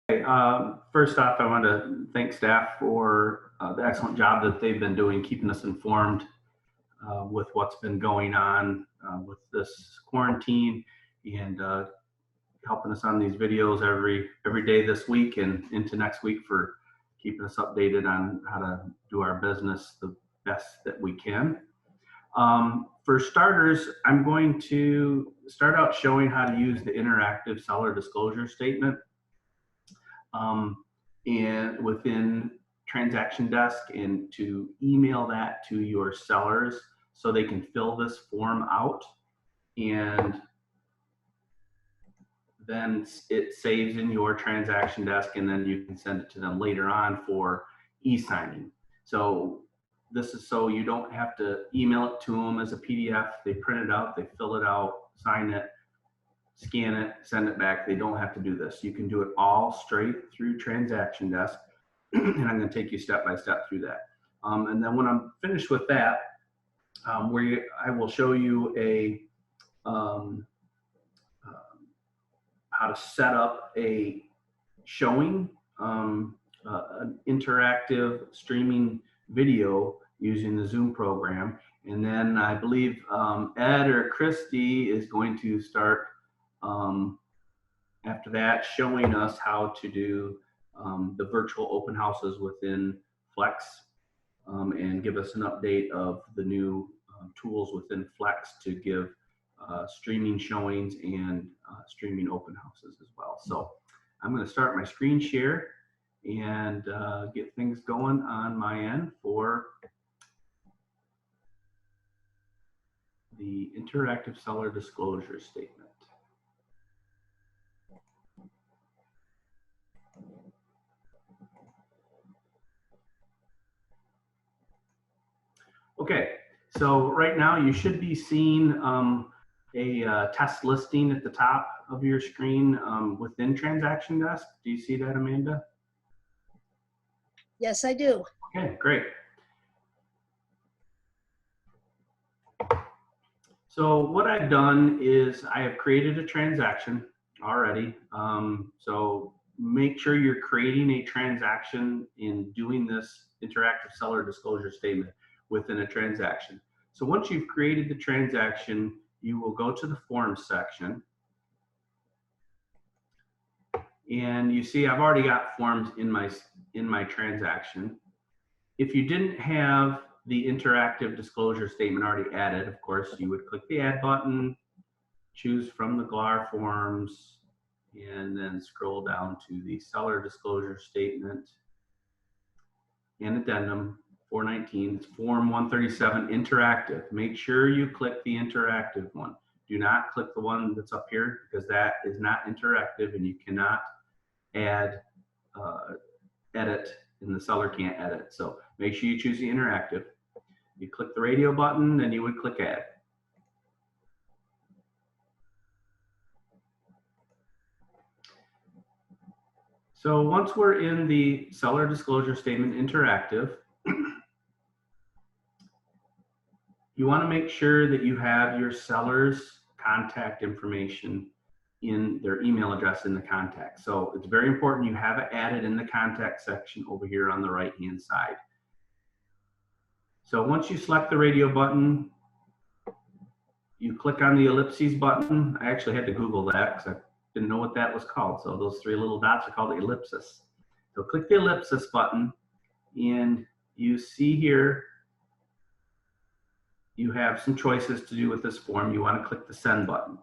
First off, I want to thank staff for the excellent job that they've been doing, keeping us informed with what's been going on with this quarantine, and helping us on these videos every day this week and into next week for keeping us updated on how to do our business the best that we can. For starters, I'm going to start out showing how to use the interactive seller disclosure statement and within Transaction Desk, and to email that to your sellers so they can fill this form out, and then it saves in your Transaction Desk, and then you can send it to them later on for e-signing. So this is so you don't have to email it to them as a PDF. They print it out, they fill it out, sign it, scan it, send it back. They don't have to do this. You can do it all straight through Transaction Desk, and I'm going to take you step by step through that. And then when I'm finished with that, I will show you how to set up a showing, an interactive streaming video using the Zoom program. And then I believe Ed or Christy is going to start after that showing us how to do the virtual open houses within Flex, and give us an update of the new tools within Flex to give streaming showings and streaming open houses as well. So I'm going to start my screen share and get things going on my end for the interactive seller disclosure statement. Okay, so right now you should be seeing a test listing at the top of your screen within Transaction Desk. Do you see that, Amanda? Yes, I do. Okay, great. So what I've done is I have created a transaction already. So make sure you're creating a transaction in doing this interactive seller disclosure statement within a transaction. So once you've created the transaction, you will go to the forms section, and you see I've already got forms in my transaction. If you didn't have the interactive disclosure statement already added, of course, you would click the add button, choose from the GLAR forms, and then scroll down to the seller disclosure statement and addendum 419. It's form 137 interactive. Make sure you click the interactive one. Do not click the one that's up here, because that is not interactive and you cannot add, edit, and the seller can't edit. So make sure you choose the interactive. You click the radio button, then you would click add. So once we're in the seller disclosure statement interactive, you want to make sure that you have your seller's contact information in their email address in the contact. So it's very important you have it added in the contact section over here on the right hand side. So once you select the radio button, you click on the ellipses button. I actually had to Google that because I didn't know what that was called. So those three little dots are called ellipsis. So click the ellipsis button, and you see here you have some choices to do with this form. You want to click the send button.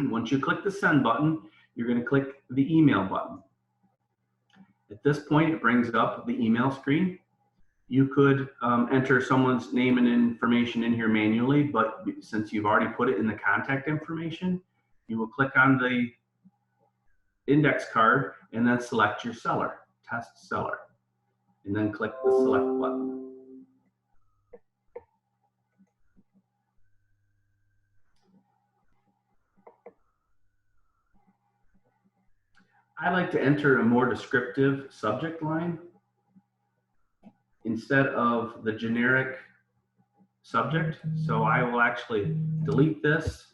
Once you click the send button, you're going to click the email button. At this point, it brings up the email screen. You could enter someone's name and information in here manually, but since you've already put it in the contact information, you will click on the index card and then select your seller, test seller, and then click the select button. I like to enter a more descriptive subject line instead of the generic subject. So I will actually delete this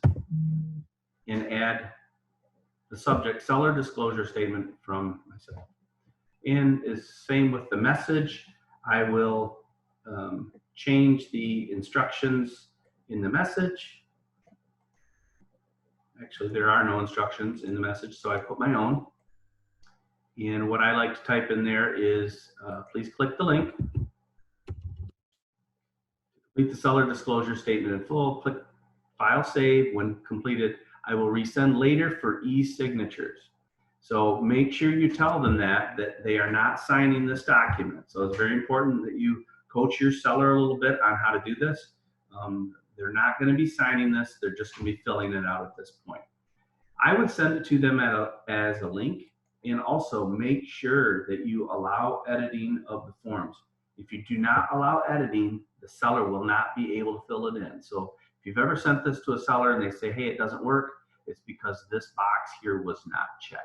and add the subject seller disclosure statement from myself. And it's same with the message. I will change the instructions in the message. Actually, there are no instructions in the message, so I put my own. And what I like to type in there is, please click the link. Complete the seller disclosure statement in full. Click File Save. When completed, I will resend later for e-signatures. So make sure you tell them that they are not signing this document. So it's very important that you coach your seller a little bit on how to do this. They're not going to be signing this. They're just going to be filling it out at this point. I would send it to them as a link, and also make sure that you allow editing of the forms. If you do not allow editing, the seller will not be able to fill it in. So if you've ever sent this to a seller and they say, hey, it doesn't work, it's because this box here was not checked.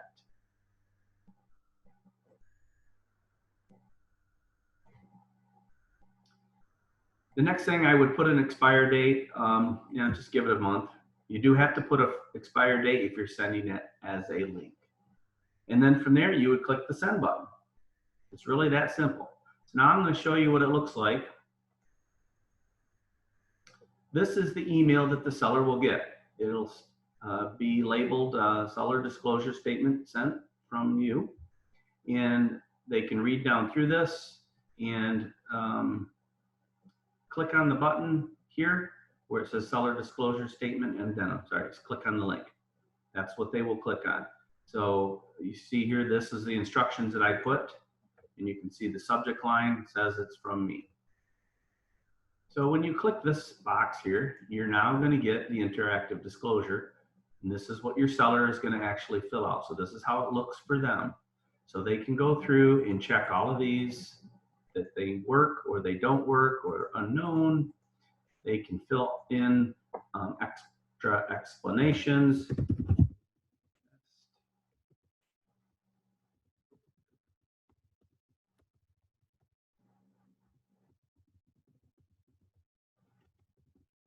The next thing, I would put an expire date, just give it a month. You do have to put an expire date if you're sending it as a link. And then from there, you would click the send button. It's really that simple. So now I'm going to show you what it looks like. This is the email that the seller will get. It'll be labeled seller disclosure statement sent from you. And they can read down through this and click on the button here where it says seller disclosure statement, and then just click on the link. That's what they will click on. So you see here, this is the instructions that I put, and you can see the subject line says it's from me. So when you click this box here, you're now going to get the interactive disclosure, and this is what your seller is going to actually fill out. So this is how it looks for them. So they can go through and check all of these, that they work or they don't work or unknown. They can fill in extra explanations.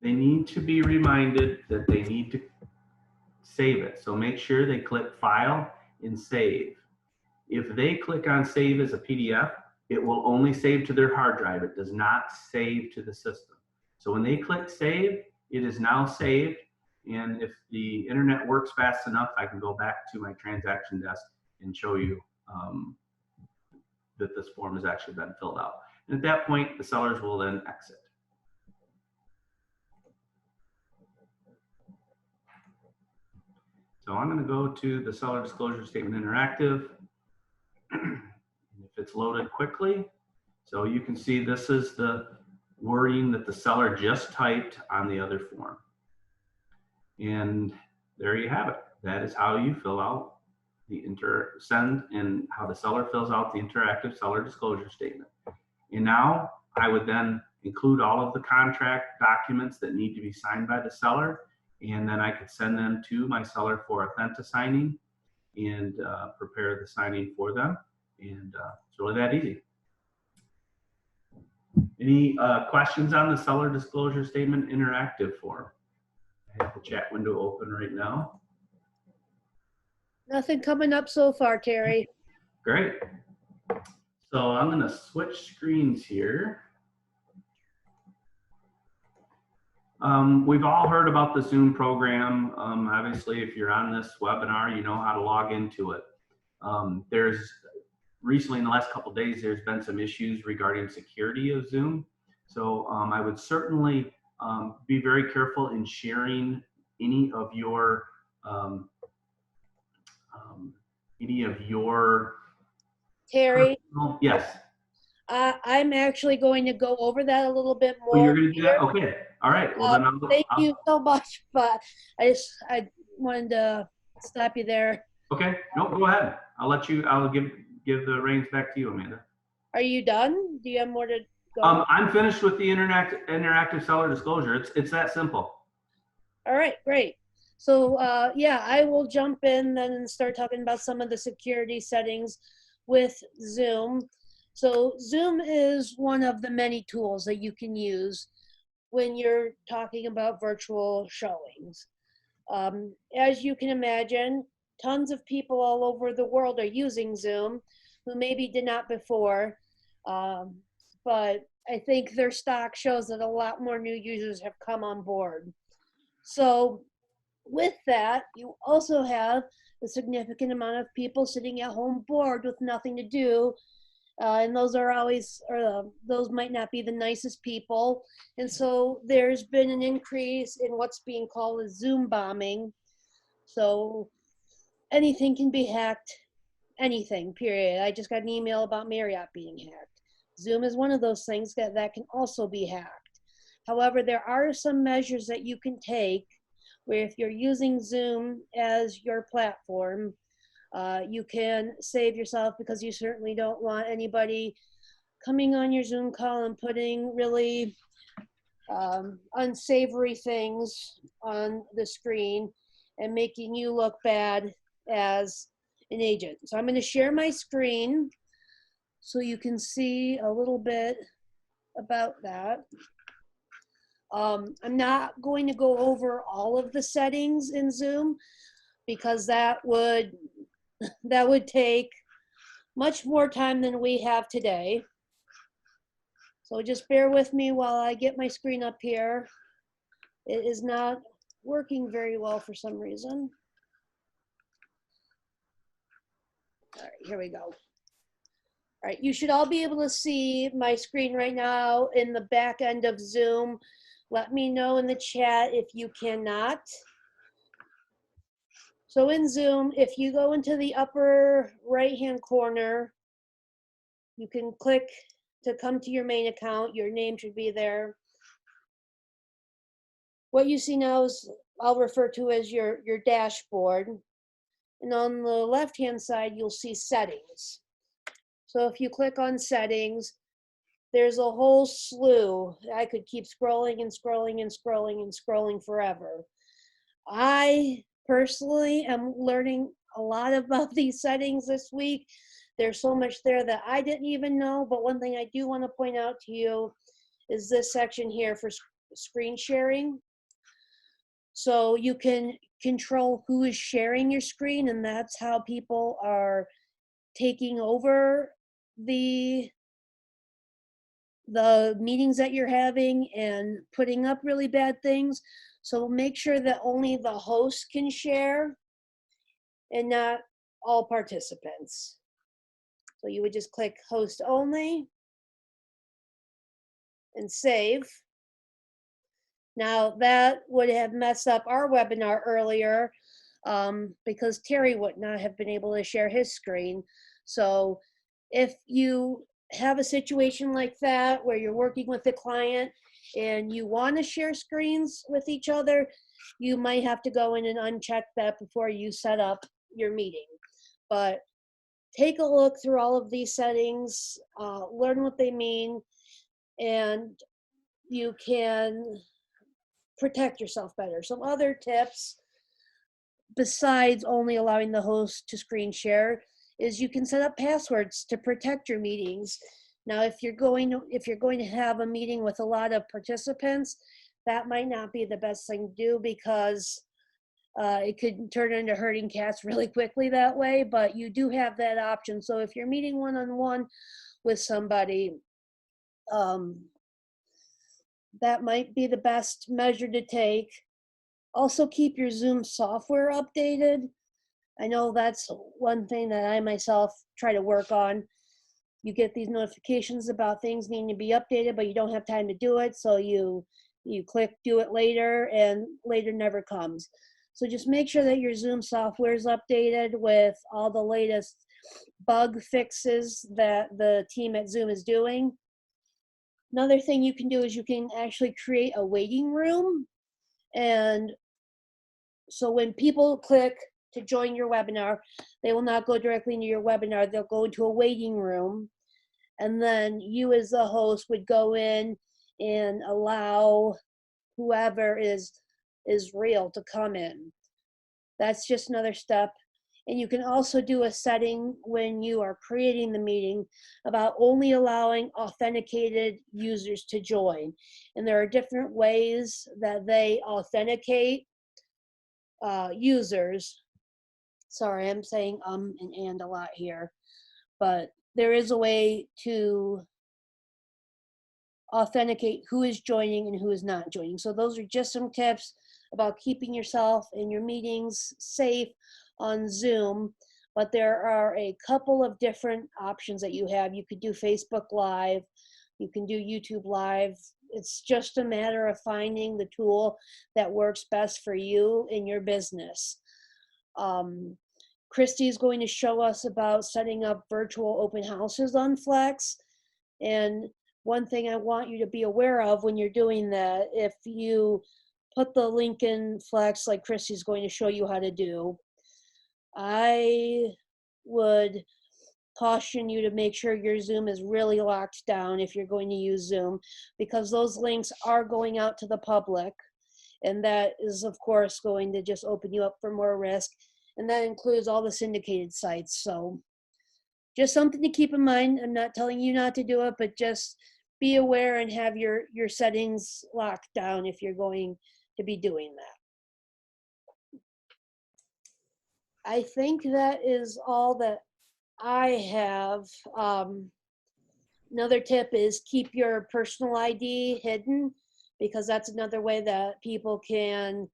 They need to be reminded that they need to save it. So make sure they click File and Save. If they click on Save as a PDF, it will only save to their hard drive. It does not save to the system. So when they click Save, it is now saved. And if the internet works fast enough, I can go back to my transaction desk and show you that this form has actually been filled out. And at that point, the sellers will then exit. So I'm going to go to the seller disclosure statement interactive. If it's loaded quickly, so you can see this is the wording that the seller just typed on the other form. And there you have it. That is how you fill out the send, and how the seller fills out the interactive seller disclosure statement. And now I would then include all of the contract documents that need to be signed by the seller, and then I could send them to my seller for authenticating and prepare the signing for them. And it's really that easy. Any questions on the seller disclosure statement interactive form? I have the chat window open right now. Nothing coming up so far, Terry. Great. So I'm going to switch screens here. We've all heard about the Zoom program. Obviously, if you're on this webinar, you know how to log into it. There's recently, in the last couple of days, there's been some issues regarding security of Zoom. So I would certainly be very careful in sharing any of your Terry, yes. I'm actually going to go over that a little bit more. Oh, you're going to do that? Okay. All right. Well, then thank you so much, but I wanted to stop you there. Okay. No, go ahead. I'll give the reins back to you, Amanda. Are you done? Do you have more to go? I'm finished with the interactive seller disclosure. It's that simple. All right, great. So yeah, I will jump in and start talking about some of the security settings with Zoom. So Zoom is one of the many tools that you can use when you're talking about virtual showings. As you can imagine, tons of people all over the world are using Zoom. who maybe did not before. But I think their stock shows that a lot more new users have come on board. So with that, you also have a significant amount of people sitting at home bored with nothing to do. And those are always, those might not be the nicest people. And so there's been an increase in what's being called a Zoom bombing. So anything can be hacked, anything, period. I just got an email about Marriott being hacked. Zoom is one of those things that can also be hacked. However, there are some measures that you can take where if you're using Zoom as your platform, you can save yourself, because you certainly don't want anybody coming on your Zoom call and putting really unsavory things on the screen and making you look bad as an agent. So I'm going to share my screen so you can see a little bit about that. I'm not going to go over all of the settings in Zoom, because that would take much more time than we have today. So just bear with me while I get my screen up here. It is not working very well for some reason. All right, here we go. All right, you should all be able to see my screen right now in the back end of Zoom. Let me know in the chat if you cannot. So in Zoom, if you go into the upper right-hand corner, you can click to come to your main account. Your name should be there. What you see now is, I'll refer to as your dashboard. And on the left-hand side, you'll see settings. So if you click on settings, there's a whole slew. I could keep scrolling and scrolling and scrolling and scrolling forever. I personally am learning a lot about these settings this week. There's so much there that I didn't even know, but one thing I do want to point out to you is this section here for screen sharing. So you can control who is sharing your screen, and that's how people are taking over the meetings that you're having and putting up really bad things. So make sure that only the host can share and not all participants. So you would just click host only and save. Now that would have messed up our webinar earlier because Terry would not have been able to share his screen. So if you have a situation like that where you're working with a client and you want to share screens with each other, you might have to go in and uncheck that before you set up your meeting. But take a look through all of these settings, learn what they mean, and you can protect yourself better. Some other tips, besides only allowing the host to screen share, is you can set up passwords to protect your meetings. Now, if you're going to have a meeting with a lot of participants, that might not be the best thing to do, because it could turn into herding cats really quickly that way, but you do have that option. So if you're meeting one-on-one with somebody, that might be the best measure to take. Also, keep your Zoom software updated. I know that's one thing that I myself try to work on. You get these notifications about things needing to be updated, but you don't have time to do it. So you click do it later, and later never comes. So just make sure that your Zoom software is updated with all the latest bug fixes that the team at Zoom is doing. Another thing you can do is you can actually create a waiting room. And so when people click to join your webinar, they will not go directly into your webinar. They'll go into a waiting room. And then you as the host would go in and allow whoever is real to come in. That's just another step. And you can also do a setting when you are creating the meeting about only allowing authenticated users to join. And there are different ways that they authenticate users. Sorry, I'm saying and a lot here. but there is a way to authenticate who is joining and who is not joining. So those are just some tips about keeping yourself and your meetings safe on Zoom. But there are a couple of different options that you have. You could do Facebook Live, you can do YouTube Live. It's just a matter of finding the tool that works best for you in your business. Christy is going to show us about setting up virtual open houses on Flex. And one thing I want you to be aware of when you're doing that, if you put the link in Flex like Christy's going to show you how to do, I would caution you to make sure your Zoom is really locked down if you're going to use Zoom, because those links are going out to the public. And that is, of course, going to just open you up for more risk. And that includes all the syndicated sites. So just something to keep in mind. I'm not telling you not to do it, but just be aware and have your settings locked down if you're going to be doing that. I think that is all that I have. Another tip is keep your personal ID hidden, because that's another way that people can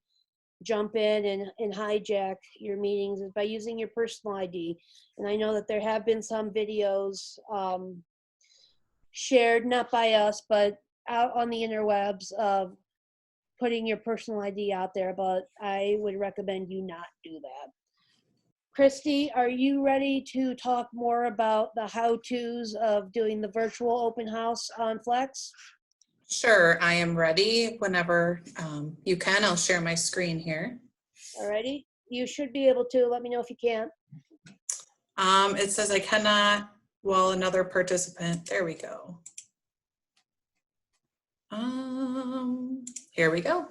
jump in and hijack your meetings, is by using your personal ID. And I know that there have been some videos shared, not by us, but out on the interwebs of putting your personal ID out there, but I would recommend you not do that. Christy, are you ready to talk more about the how-tos of doing the virtual open house on Flex? Sure, I am ready whenever you can. I'll share my screen here. Alrighty, you should be able to. Let me know if you can't. It says I cannot, well, another participant, there we go. Here we go.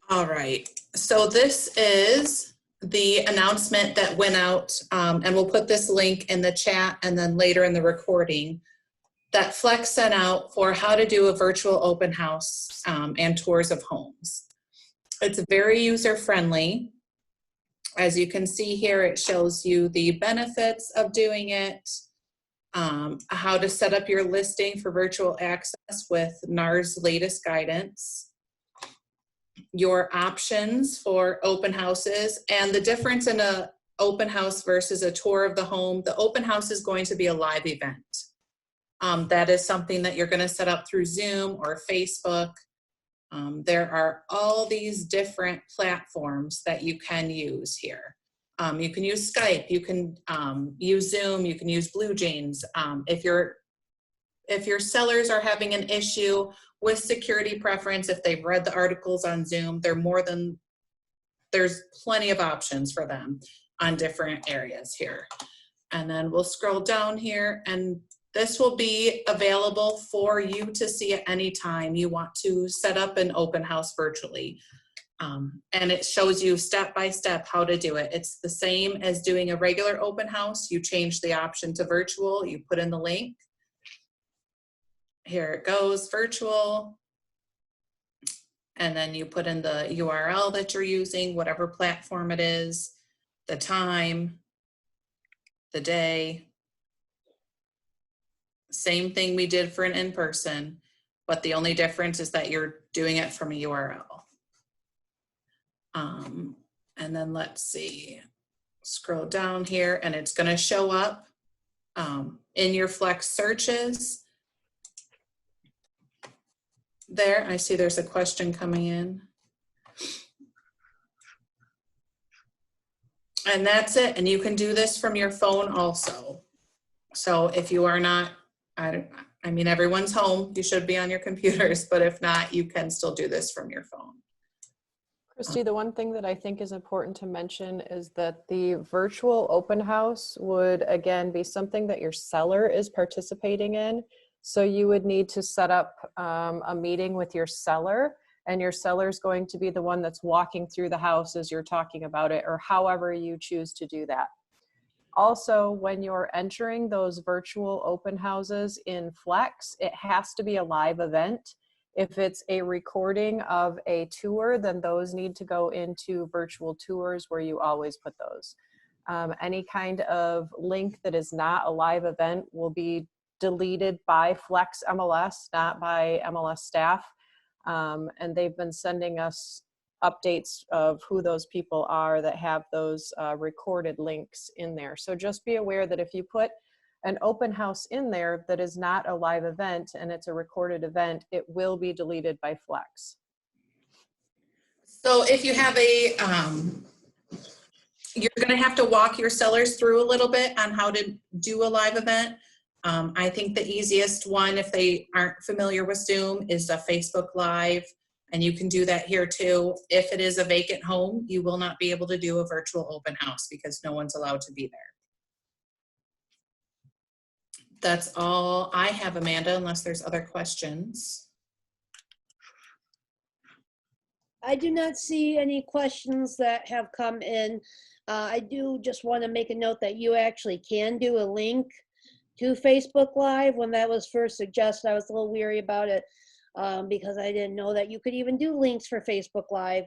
All right, so this is the announcement that went out, and we'll put this link in the chat and then later in the recording, that Flex sent out for how to do a virtual open house and tours of homes. It's very user-friendly. As you can see here, it shows you the benefits of doing it, how to set up your listing for virtual access with NAR's latest guidance, your options for open houses, and the difference in an open house versus a tour of the home. The open house is going to be a live event. That is something that you're going to set up through Zoom or Facebook. There are all these different platforms that you can use here. You can use Skype, you can use Zoom, you can use Blue Jeans. If your sellers are having an issue with security preference, if they've read the articles on Zoom, there's plenty of options for them on different areas here. And then we'll scroll down here, and this will be available for you to see at any time you want to set up an open house virtually. And it shows you step by step how to do it. It's the same as doing a regular open house. You change the option to virtual, you put in the link. Here it goes, virtual. And then you put in the URL that you're using, whatever platform it is, the time, the day. Same thing we did for an in-person, but the only difference is that you're doing it from a URL. And then let's see, scroll down here, and it's going to show up in your Flex searches. There, I see there's a question coming in. And that's it. And you can do this from your phone also. So if you are not, I mean, everyone's home, you should be on your computers, but if not, you can still do this from your phone. Christy, the one thing that I think is important to mention is that the virtual open house would, again, be something that your seller is participating in. So you would need to set up a meeting with your seller, and your seller is going to be the one that's walking through the house as you're talking about it, or however you choose to do that. Also, when you're entering those virtual open houses in Flex, it has to be a live event. If it's a recording of a tour, then those need to go into virtual tours where you always put those. Any kind of link that is not a live event will be deleted by Flex MLS, not by MLS staff. And they've been sending us updates of who those people are that have those recorded links in there. So just be aware that if you put an open house in there that is not a live event and it's a recorded event, it will be deleted by Flex. So if you have a, you're gonna have to walk your sellers through a little bit on how to do a live event. I think the easiest one, if they aren't familiar with Zoom, is a Facebook Live, and you can do that here too. If it is a vacant home, you will not be able to do a virtual open house because no one's allowed to be there. That's all I have, Amanda, unless there's other questions. I do not see any questions that have come in. I do just want to make a note that you actually can do a link to Facebook Live. When that was first suggested, I was a little weary about it because I didn't know that you could even do links for Facebook Live,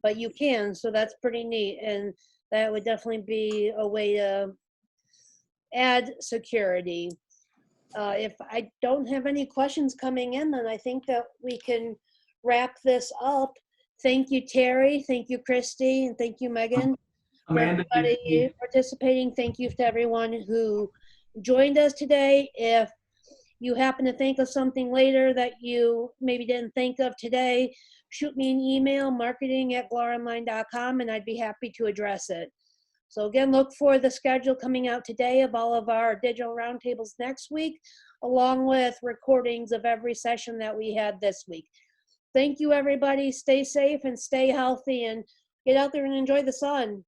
but you can, so that's pretty neat. And that would definitely be a way to add security. If I don't have any questions coming in, then I think that we can wrap this up. Thank you, Terry. Thank you, Christy. And thank you, Megan, Amanda, for everybody participating. Thank you to everyone who joined us today. If you happen to think of something later that you maybe didn't think of today, shoot me an email, marketing@gloronline.com, and I'd be happy to address it. So again, look for the schedule coming out today of all of our digital roundtables next week, along with recordings of every session that we had this week. Thank you, everybody. Stay safe and stay healthy and get out there and enjoy the sun.